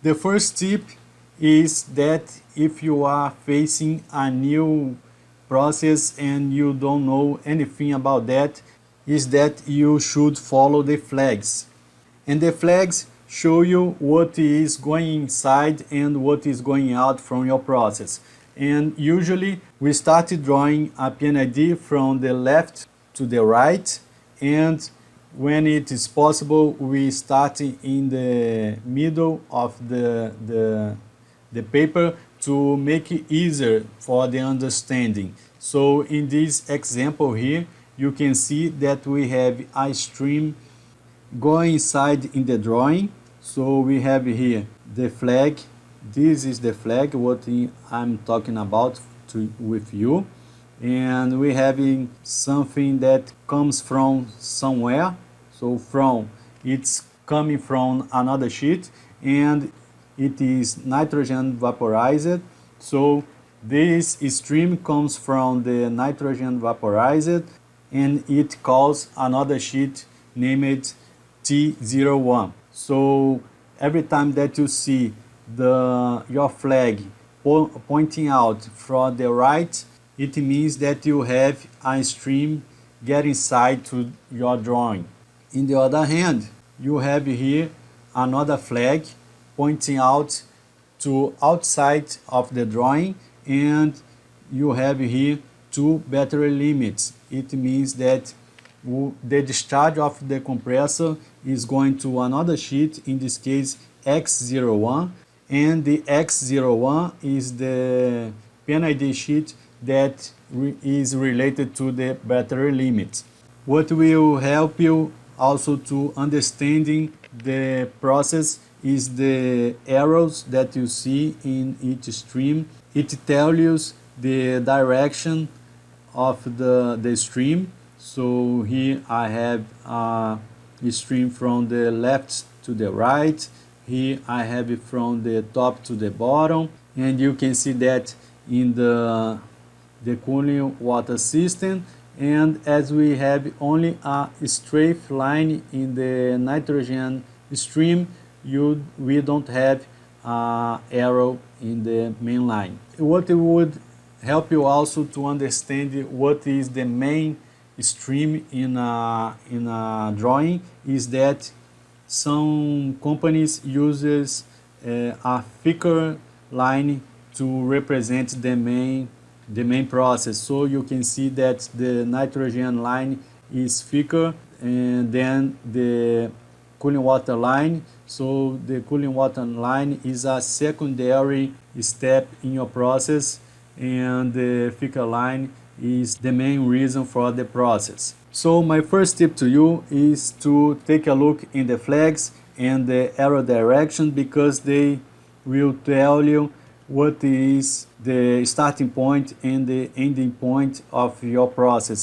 The first tip is that if you are facing a new process and you don't know anything about that, is that you should follow the flags. And the flags show you what is going inside and what is going out from your process. And usually we start drawing a P&Id from the left to the right, and when it is possible we start in the middle of the paper to make it easier for the understanding. So in this example here, you can see that we have a stream going inside in the drawing. So we have here the flag. This is the flag what I'm talking about with you. And we having something that comes from somewhere. So it's coming from another sheet, and it is nitrogen vaporized. So this stream comes from the nitrogen vaporized, and it calls another sheet named T01. So every time that you see your flag pointing out from the right, it means that you have a stream getting inside to your drawing. In the other hand, you have here another flag pointing out to outside of the drawing, and you have here two battery limits. It means that the discharge of the compressor is going to another sheet, in this case X01, and the X01 is the P&Id sheet that is related to the battery limit. What will help you also to understanding the process is the arrows that you see in each stream. It tells you the direction of the stream. So here I have a stream from the left to the right. Here I have it from the top to the bottom, and you can see that in the cooling water system. And as we have only a straight line in the nitrogen stream, we don't have an arrow in the main line. What would help you also to understand what is the main stream in a drawing is that some companies uses a thicker line to represent the main process. So you can see that the nitrogen line is thicker and then the cooling water line. So the cooling water line is a secondary step in your process, and the thicker line is the main reason for the process. So my first tip to you is to take a look in the flags and the arrow direction, because they will tell you what is the starting point and the ending point of your process.